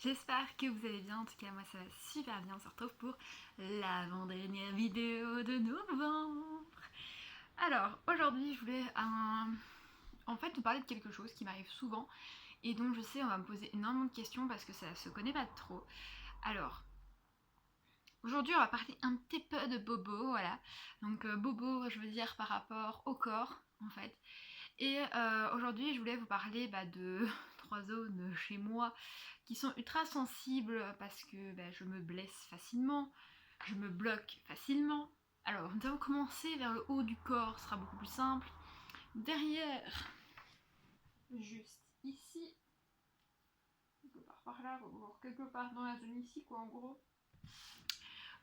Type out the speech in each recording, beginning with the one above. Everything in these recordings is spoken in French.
J'espère que vous allez bien, en tout cas moi ça va super bien, on se retrouve pour l'avant-dernière vidéo de novembre. Alors aujourd'hui je voulais en fait vous parler de quelque chose qui m'arrive souvent et dont je sais on va me poser énormément de questions parce que ça se connaît pas trop. Alors aujourd'hui on va parler un petit peu de bobo, voilà. Donc bobo je veux dire par rapport au corps en fait. Et aujourd'hui je voulais vous parler de 3 zones chez moi qui sont ultra sensibles parce que je me blesse facilement, je me bloque facilement. Alors nous allons commencer vers le haut du corps, ce sera beaucoup plus simple. Derrière, juste ici, quelque part par là, ou quelque part dans la zone ici quoi en gros.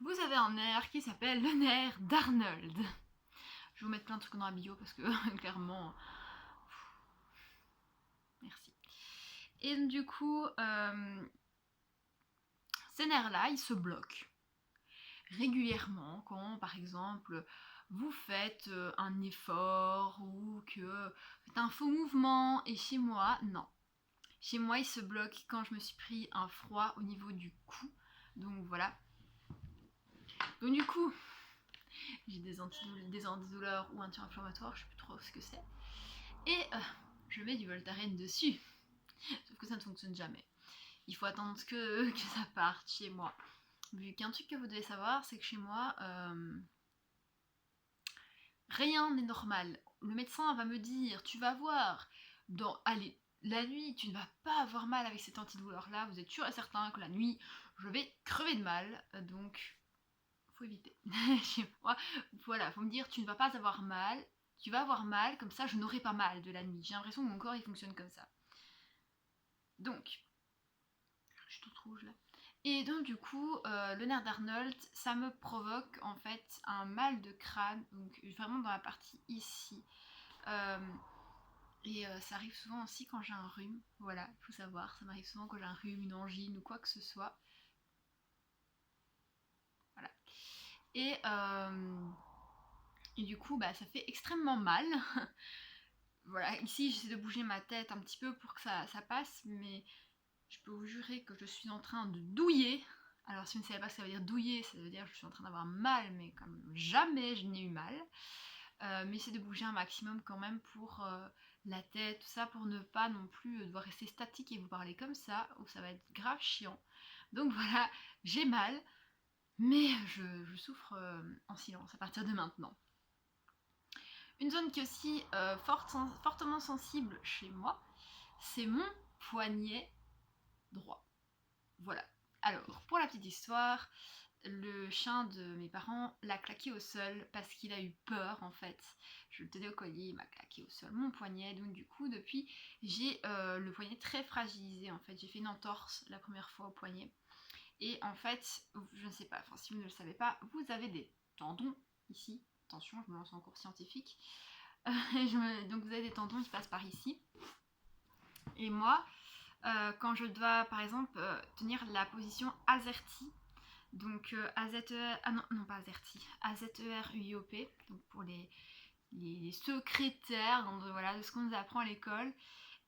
Vous avez un nerf qui s'appelle le nerf d'Arnold. Je vais vous mettre plein de trucs dans la bio parce que clairement... Merci. Et du coup, ces nerfs-là, ils se bloquent régulièrement quand, par exemple, vous faites un effort ou que vous faites un faux mouvement. Et chez moi, non. Chez moi, ils se bloquent quand je me suis pris un froid au niveau du cou. Donc voilà. Donc du coup, j'ai des antidouleurs ou anti-inflammatoires, je sais plus trop ce que c'est. Et je mets du Voltaren dessus. Sauf que ça ne fonctionne jamais. Il faut attendre que ça parte chez moi. Vu qu'un truc que vous devez savoir, c'est que chez moi, rien n'est normal. Le médecin va me dire, tu vas voir, allez, la nuit, tu ne vas pas avoir mal avec cette antidouleur-là, vous êtes sûr et certain que la nuit, je vais crever de mal, donc faut éviter. Chez moi, voilà, faut me dire, tu ne vas pas avoir mal, tu vas avoir mal, comme ça je n'aurai pas mal de la nuit. J'ai l'impression que mon corps il fonctionne comme ça. Donc, je suis toute rouge là. Et donc du coup, le nerf d'Arnold, ça me provoque en fait un mal de crâne, donc vraiment dans la partie ici. Et ça arrive souvent aussi quand j'ai un rhume, voilà, il faut savoir, ça m'arrive souvent quand j'ai un rhume, une angine ou quoi que ce soit. Voilà. Et du coup, ça fait extrêmement mal. Voilà, ici j'essaie de bouger ma tête un petit peu pour que ça passe, mais je peux vous jurer que je suis en train de douiller. Alors si vous ne savez pas ce que ça veut dire douiller, ça veut dire que je suis en train d'avoir mal, mais comme jamais je n'ai eu mal. Mais c'est de bouger un maximum quand même pour la tête, tout ça, pour ne pas non plus devoir rester statique et vous parler comme ça, ou ça va être grave chiant. Donc voilà, j'ai mal, mais je souffre en silence à partir de maintenant. Une zone qui est aussi fortement sensible chez moi, c'est mon poignet droit. Voilà. Alors, pour la petite histoire, le chien de mes parents l'a claqué au sol parce qu'il a eu peur en fait. Je le tenais au collier, il m'a claqué au sol mon poignet. Donc du coup, depuis, j'ai le poignet très fragilisé en fait. J'ai fait une entorse la première fois au poignet. Et en fait, je ne sais pas, enfin si vous ne le savez pas, vous avez des tendons ici. Attention, je me lance en cours scientifique. Donc vous avez des tendons qui passent par ici. Et moi, quand je dois par exemple tenir la position AZERTY, donc AZER, ah non pas AZERTY, AZERUIOP, donc pour les secrétaires voilà, de ce qu'on nous apprend à l'école,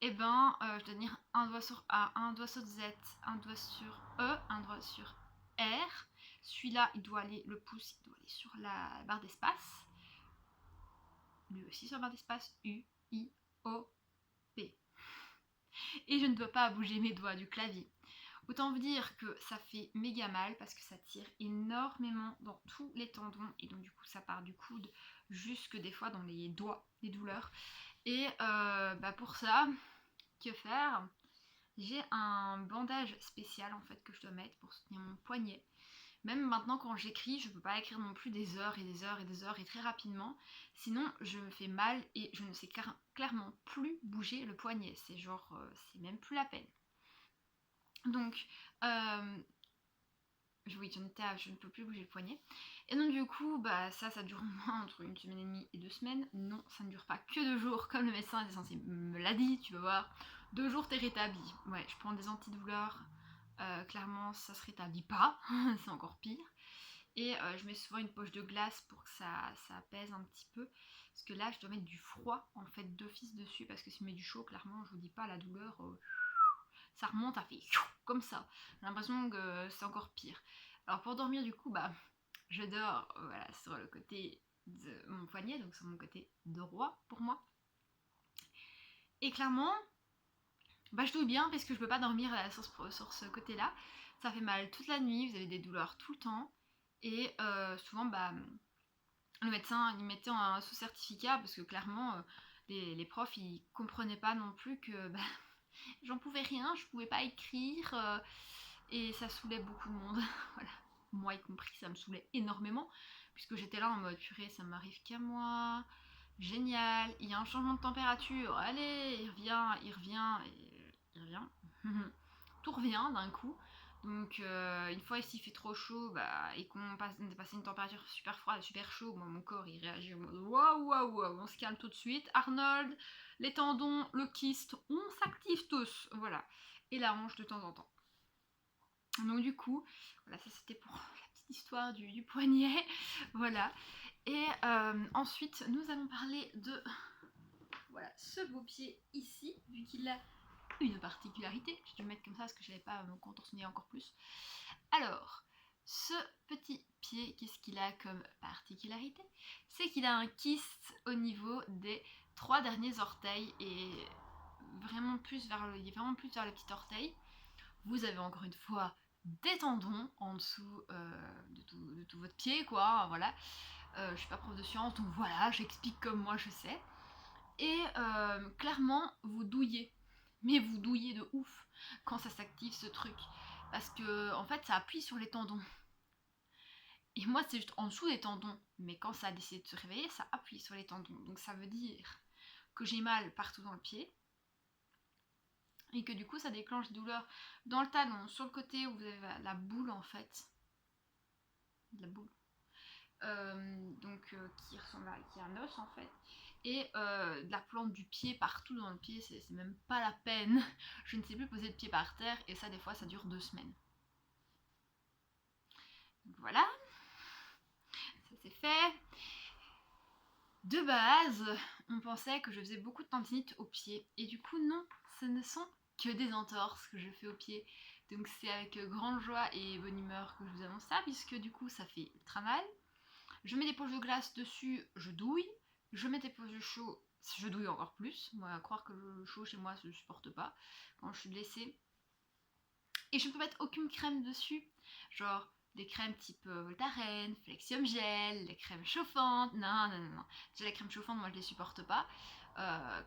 et je dois tenir un doigt sur A, un doigt sur Z, un doigt sur E, un doigt sur R. Celui-là, il doit aller, le pouce, il doit aller sur la barre d'espace. Lui aussi sur la barre d'espace, U, I, O, P. Et je ne dois pas bouger mes doigts du clavier. Autant vous dire que ça fait méga mal parce que ça tire énormément dans tous les tendons et donc du coup ça part du coude jusque des fois dans les doigts, les douleurs. Et pour ça, que faire? J'ai un bandage spécial en fait que je dois mettre pour soutenir mon poignet. Même maintenant quand j'écris, je peux pas écrire non plus des heures et des heures et des heures et très rapidement. Sinon je me fais mal et je ne sais clairement plus bouger le poignet. C'est genre, c'est même plus la peine. Donc, oui, j'en étais à je ne peux plus bouger le poignet. Et donc du coup, ça dure au moins entre 1 semaine et demie et 2 semaines. Non, ça ne dure pas que 2 jours, comme le médecin était censé me l'a dit, tu vas voir. 2 jours, t'es rétabli. Ouais, je prends des antidouleurs. Clairement, ça se rétablit pas. C'est encore pire. Et je mets souvent une poche de glace pour que ça apaise un petit peu. Parce que là, je dois mettre du froid, en fait, d'office dessus. Parce que si je mets du chaud, clairement, je vous dis pas, la douleur... ça remonte, ça fait comme ça. J'ai l'impression que c'est encore pire. Alors pour dormir du coup, bah je dors voilà, sur le côté de mon poignet, donc sur mon côté droit pour moi. Et clairement, bah je douille bien parce que je peux pas dormir sur ce côté-là. Ça fait mal toute la nuit, vous avez des douleurs tout le temps. Et souvent, bah, le médecin il mettait un sous-certificat parce que clairement, les profs ils comprenaient pas non plus que bah, j'en pouvais rien, je pouvais pas écrire. Et ça saoulait beaucoup de monde. Voilà. Moi y compris, ça me saoulait énormément. Puisque j'étais là en mode purée, ça m'arrive qu'à moi. Génial, il y a un changement de température. Allez, il revient, il revient. Tout revient d'un coup. Donc une fois ici il fait trop chaud et qu'on passe une température super froide, super chaud, moi mon corps il réagit en mode waouh waouh waouh, on se calme tout de suite. Arnold, les tendons, le kyste, on s'active tous, voilà. Et la hanche de temps en temps. Donc du coup, voilà, ça c'était pour la petite histoire du poignet, voilà. Et ensuite, nous allons parler de voilà, ce beau pied ici, vu qu'il a une particularité. J'ai dû le mettre comme ça parce que je n'avais pas me contorsionner encore plus. Alors, ce petit pied, qu'est-ce qu'il a comme particularité? C'est qu'il a un kyste au niveau des 3 derniers orteils et vraiment plus vers le petit orteil. Vous avez encore une fois des tendons en dessous de tout votre pied, quoi, voilà. Je suis pas prof de sciences, donc voilà, j'explique comme moi je sais. Et clairement, vous douillez. Mais vous douillez de ouf quand ça s'active ce truc. Parce que, en fait, ça appuie sur les tendons. Et moi, c'est juste en dessous des tendons. Mais quand ça a décidé de se réveiller, ça appuie sur les tendons. Donc ça veut dire que j'ai mal partout dans le pied. Et que du coup, ça déclenche des douleurs dans le talon, sur le côté où vous avez la boule, en fait. La boule. Qui ressemble à qui est un os en fait, et de la plante du pied partout dans le pied, c'est même pas la peine. Je ne sais plus poser le pied par terre, et ça des fois ça dure 2 semaines. Donc voilà, ça c'est fait. De base, on pensait que je faisais beaucoup de tendinite au pied, et du coup non, ce ne sont que des entorses que je fais au pied. Donc c'est avec grande joie et bonne humeur que je vous annonce ça, puisque du coup ça fait ultra mal. Je mets des poches de glace dessus, je douille. Je mets des poches de chaud, je douille encore plus. Moi, à croire que le chaud chez moi, je ne supporte pas quand je suis blessée. Et je ne peux mettre aucune crème dessus. Genre des crèmes type Voltaren, Flexium Gel, les crèmes chauffantes. Non. Déjà, les crèmes chauffantes, moi, je les supporte pas.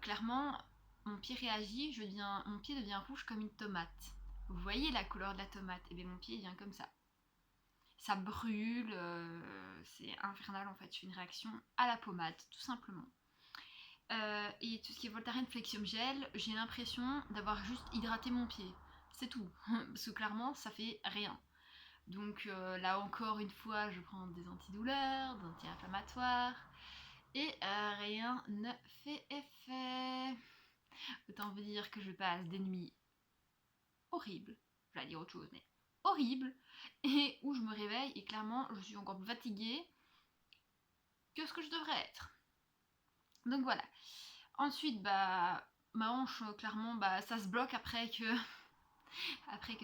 Clairement, mon pied réagit, mon pied devient rouge comme une tomate. Vous voyez la couleur de la tomate? Et bien mon pied vient comme ça. Ça brûle, c'est infernal en fait, je fais une réaction à la pommade, tout simplement. Et tout ce qui est Voltaren Flexium Gel, j'ai l'impression d'avoir juste hydraté mon pied. C'est tout, parce que clairement ça fait rien. Donc là encore une fois, je prends des antidouleurs, des anti-inflammatoires, et rien ne fait effet. Autant vous dire que je passe des nuits horribles, je vais dire autre chose, mais horrible, et où je me réveille et clairement je suis encore plus fatiguée que ce que je devrais être. Donc voilà. Ensuite, ma hanche, clairement, ça se bloque après que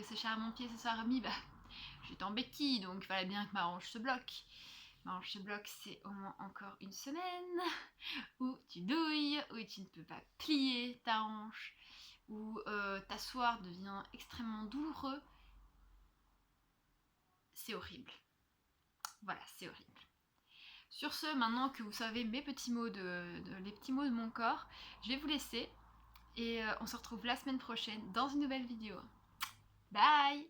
ce cher à mon pied se soit remis, j'étais en béquille, donc il fallait bien que ma hanche se bloque. Ma hanche se bloque, c'est au moins encore une semaine où tu douilles, où tu ne peux pas plier ta hanche, où t'asseoir devient extrêmement douloureux. C'est horrible. Voilà, c'est horrible. Sur ce, maintenant que vous savez mes petits mots les petits mots de mon corps, je vais vous laisser et on se retrouve la semaine prochaine dans une nouvelle vidéo. Bye!